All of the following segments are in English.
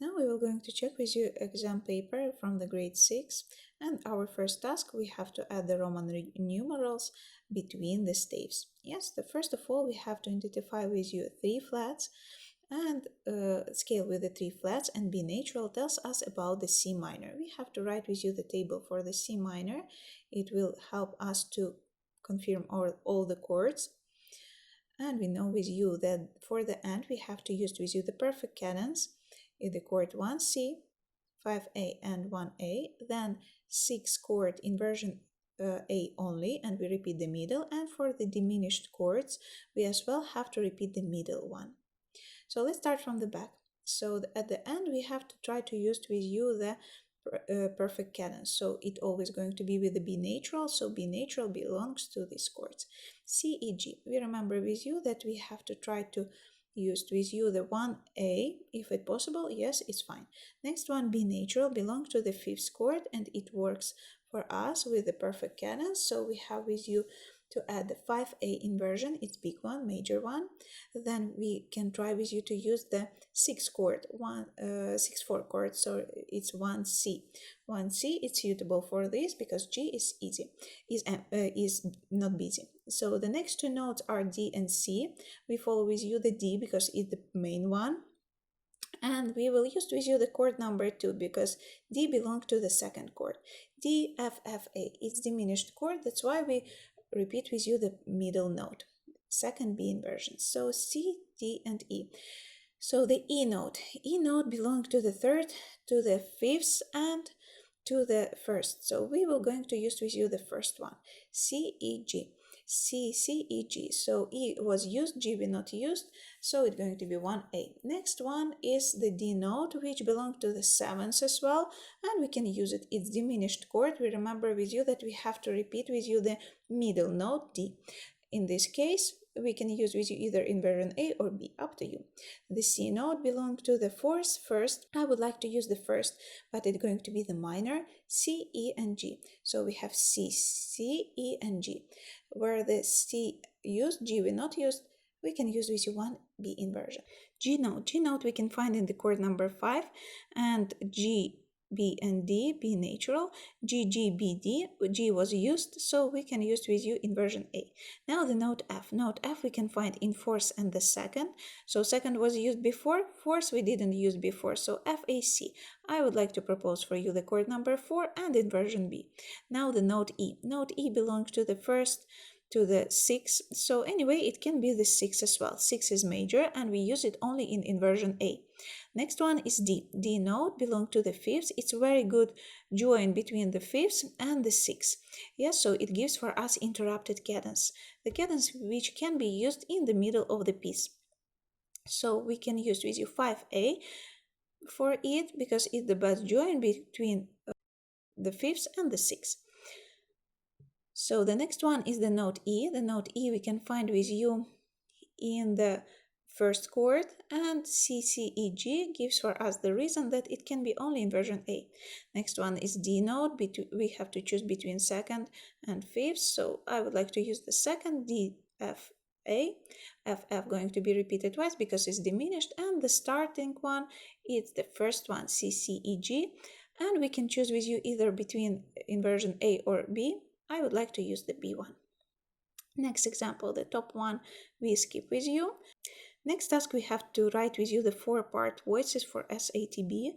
Now we will going to check with you exam paper from the grade 6, and our first task, we have to add the Roman numerals between the staves. Yes, the first of all, we have to identify with you 3 flats and scale with the 3 flats, and B natural tells us about the C minor. We have to write with you the table for the C minor. It will help us to confirm all the chords. And we know with you that for the end we have to use with you the perfect cadence in the chord 1C, 5A and 1A, then 6 chord inversion A only, and we repeat the middle. And for the diminished chords, we as well have to repeat the middle one. So let's start from the back. So at the end, we have to try to use with you the perfect cadence. So it always going to be with the B natural. So B natural belongs to these chords. C, E, G. We remember with you that we have to try to use with you the 1A, if it's possible. Yes, it's fine. Next one, B natural, belongs to the 5th chord, and it works for us with the perfect cadence. So we have with you to add the 5A inversion, it's big one, major one. Then we can try with you to use the 6th chord, 6/4 chord, so it's 1C. 1C is suitable for this because G is easy, is not busy. So the next two notes are D and C. We follow with you the D because it's the main one. And we will use with you the chord number 2 because D belongs to the 2nd chord. D, F, F, A. It's diminished chord, that's why we repeat with you the middle note, 2nd B inversion. So C, D, and E. So the E note belongs to the 3rd, to the 5th, and to the 1st. So we will going to use with you the first one, C, E, G. C, C, E, G. So E was used, G was not used, so it's going to be 1A. Next one is the D note, which belongs to the 7th as well, and we can use it. It's diminished chord. We remember with you that we have to repeat with you the middle note, D. In this case, we can use with you either inversion A or B, up to you. The C note belongs to the 4th first. I would like to use the first, but it's going to be the minor, C, E, and G. So we have C, C, E, and G. Where the C used, G will not used, we can use with you 1B inversion. G note we can find in the chord number 5, and G, B and D, B natural, G, G, B, D, G was used, so we can use with you inversion A. Now the note F. Note F we can find in 4th and the 2nd. So 2nd was used before, 4th we didn't use before, so F, A, C. I would like to propose for you the chord number 4 and inversion B. Now the note E. Note E belongs to the 1st, to the 6th, so anyway it can be the 6th as well. 6 is major and we use it only in inversion A. Next one is D. D note belongs to the 5th. It's very good join between the 5th and the 6th. Yes, so it gives for us interrupted cadence, the cadence which can be used in the middle of the piece. So we can use with you 5A for it because it's the best join between the 5th and the 6th. So the next one is the note E. The note E we can find with you in the 1st chord, and C, C, E, G gives for us the reason that it can be only inversion A. Next one is D note. We have to choose between 2nd and 5th, so I would like to use the 2nd, D, F, A. F, F going to be repeated twice because it's diminished, and the starting one is the first one, C, C, E, G, and we can choose with you either between inversion A or B. I would like to use the B one. Next example, the top one we skip with you. Next task, we have to write with you the 4-part voices for SATB,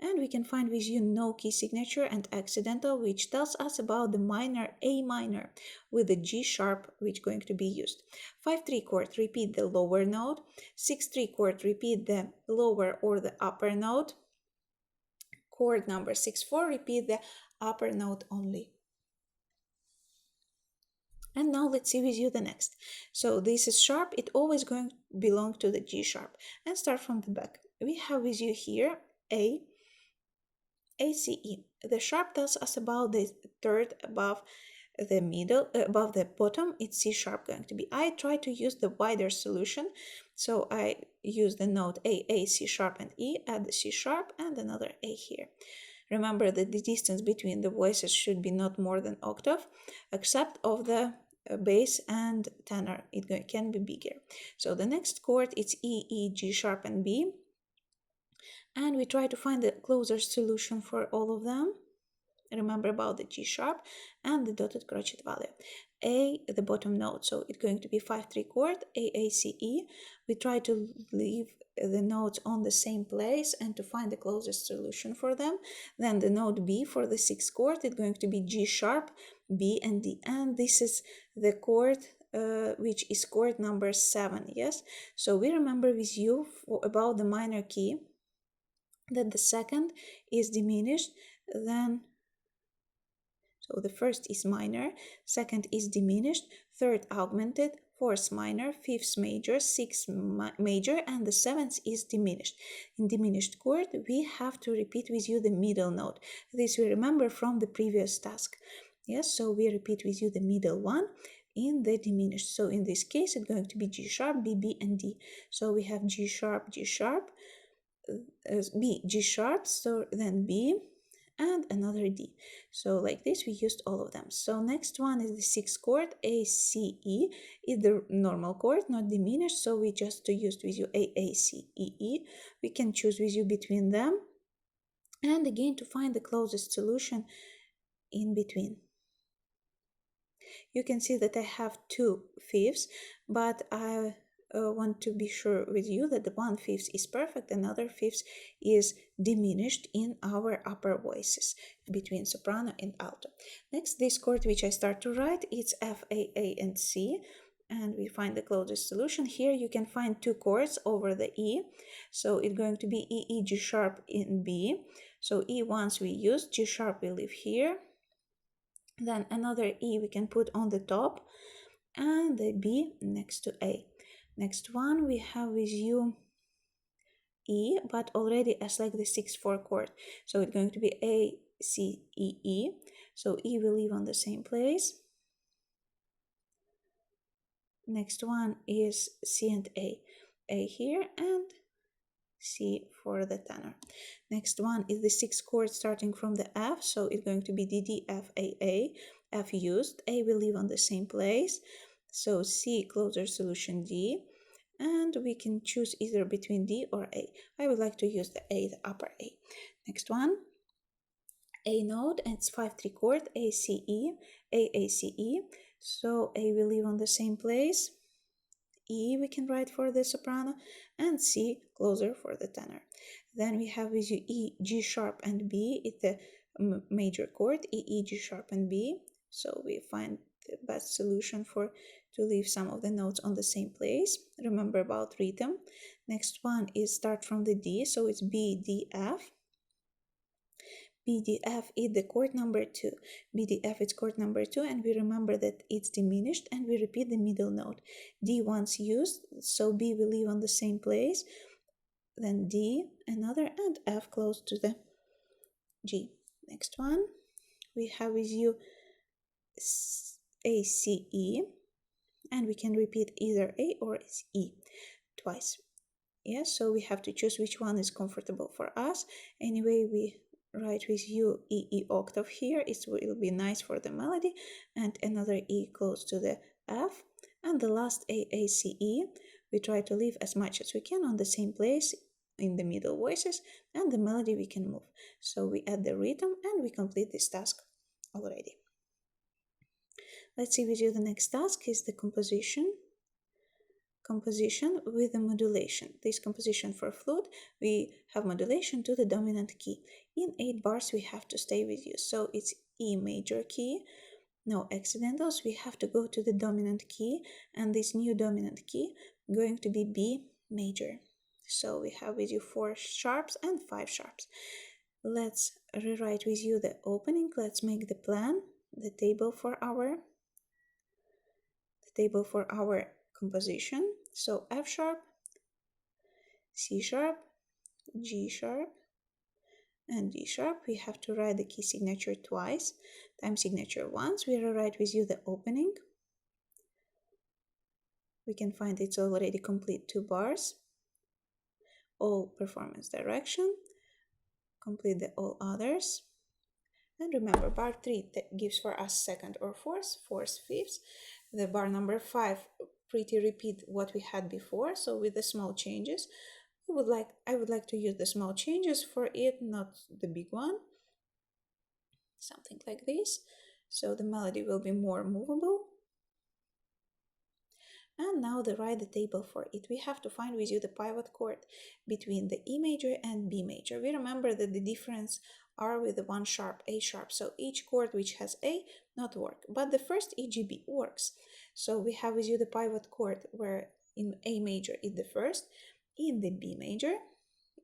and we can find with you no key signature and accidental, which tells us about the minor A minor with the G sharp, which going to be used. 5/3 chord, repeat the lower note. 6/3 chord, repeat the lower or the upper note. Chord number 6/4, repeat the upper note only. And now let's see with you the next. So this is sharp, it always going to belong to the G sharp. And start from the back. We have with you here A, C, E. The sharp tells us about the 3rd above the middle, above the bottom, it's C sharp going to be. I try to use the wider solution, so I use the note A, C sharp, and E, add the C sharp, and another A here. Remember that the distance between the voices should be not more than octave, except of the bass and tenor. It can be bigger. So the next chord is E, E, G sharp, and B. And we try to find the closest solution for all of them. Remember about the G sharp and the dotted crotchet value. A, the bottom note, so it's going to be 5/3 chord, A, A, C, E. We try to leave the notes on the same place and to find the closest solution for them. Then the note B for the 6th chord, it's going to be G sharp, B, and D. And this is the chord which is chord number 7, yes? So we remember with you about the minor key that the second is diminished, then so the first is minor, second is diminished, third augmented, fourth minor, fifth major, sixth major, and the seventh is diminished. In diminished chord, we have to repeat with you the middle note. This we remember from the previous task. Yes, so we repeat with you the middle one in the diminished. So in this case, it's going to be G sharp, B, B, and D. So we have G sharp, B, G sharp, so then B, and another D. So like this, we used all of them. So next one is the 6th chord, A, C, E. Is the normal chord, not diminished, so we just used with you A, C, E, E. We can choose with you between them. And again, to find the closest solution in between. You can see that I have 2/5, but I want to be sure with you that the 1/5 is perfect, another fifth is diminished in our upper voices between soprano and alto. Next, this chord which I start to write, it's F, A, and C, and we find the closest solution. Here you can find 2 chords over the E, so it's going to be E, E, G sharp, in B. So E once we use, G sharp we leave here, then another E we can put on the top, and the B next to A. Next one we have with you E, but already as like the 6/4 chord. So it's going to be A, C, E, E. So E will leave on the same place. Next one is C and A. A here and C for the tenor. Next one is the 6th chord starting from the F, so it's going to be D, D, F, A, F used, A will leave on the same place, so C closer solution D, and we can choose either between D or A. I would like to use the A, the upper A. Next one, A note, and it's 5/3 chord, A, C, E, A, C, E, so A will leave on the same place, E we can write for the soprano, and C closer for the tenor. Then we have with you E, G sharp, and B. It's the major chord, E, E, G sharp, and B. So we find the best solution for to leave some of the notes on the same place. Remember about rhythm. Next one is start from the D, so it's B, D, F. B, D, F is the chord number 2. B, D, F is chord number 2, and we remember that it's diminished, and we repeat the middle note. D once used, so B will leave on the same place, then D, another, and F close to the G. Next one, we have with you A, C, E, and we can repeat either A or E twice. Yes, so we have to choose which one is comfortable for us. Anyway, we write with you E, E octave here. It will be nice for the melody, and another E close to the F, and the last A, C, E. We try to leave as much as we can on the same place in the middle voices, and the melody we can move. So we add the rhythm and we complete this task already. Let's see with you the next task is the composition with the modulation. This composition for flute, we have modulation to the dominant key. In 8 bars we have to stay with you. So it's E major key, no accidentals, we have to go to the dominant key, and this new dominant key going to be B major. So we have with you 4 sharps and 5 sharps. Let's rewrite with you the opening. Let's make the plan, the table for our composition. So F sharp, C sharp, G sharp, and D sharp. We have to write the key signature twice, time signature once. We rewrite with you the opening. We can find it's already complete 2 bars. All performance direction. Complete the all others. And remember, bar 3 gives for us second or fourth, fifth. The bar number 5 pretty repeat what we had before, so with the small changes. I would like to use the small changes for it, not the big one. Something like this. So the melody will be more movable. And now write the table for it. We have to find with you the pivot chord between the E major and B major. We remember that the difference are with the 1 sharp, A sharp. So each chord which has A not work. But the first EGB works. So we have with you the pivot chord where in A major is the first, in the B major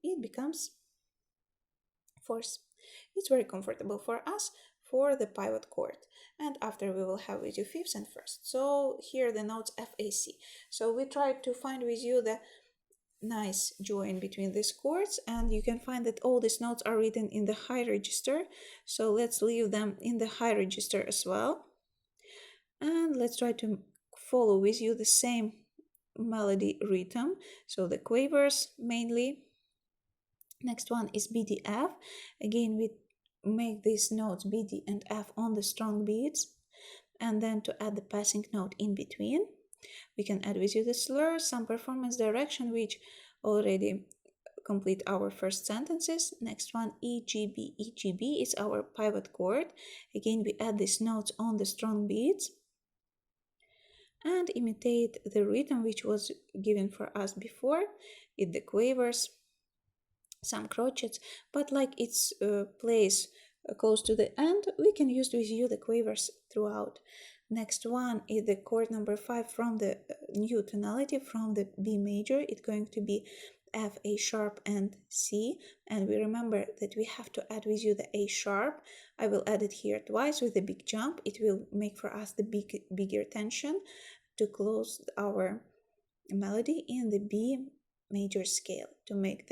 it becomes fourth. It's very comfortable for us for the pivot chord. And after we will have with you fifth and first. So here the notes F, A, C. So we tried to find with you the nice join between these chords, and you can find that all these notes are written in the high register. So let's leave them in the high register as well. And let's try to follow with you the same melody rhythm. So the quavers mainly. Next one is BDF. Again, we make these notes B, D, and F on the strong beats, and then to add the passing note in between. We can add with you the slur, some performance direction, which already complete our first sentences. Next one, EGB. EGB is our pivot chord. Again, we add these notes on the strong beats and imitate the rhythm which was given for us before. It the quavers, some crotchets, but like it's plays close to the end, we can use with you the quavers throughout. Next one is the chord number 5 from the new tonality from the B major. It's going to be F, A sharp, and C. And we remember that we have to add with you the A sharp. I will add it here twice with a big jump. It will make for us the bigger tension to close our melody in the B major scale to make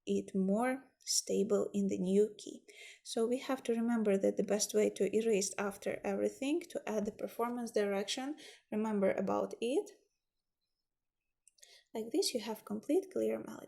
it more stable in the new key. So we have to remember that the best way to erase after everything, to add the performance direction, remember about it. Like this you have complete clear melody.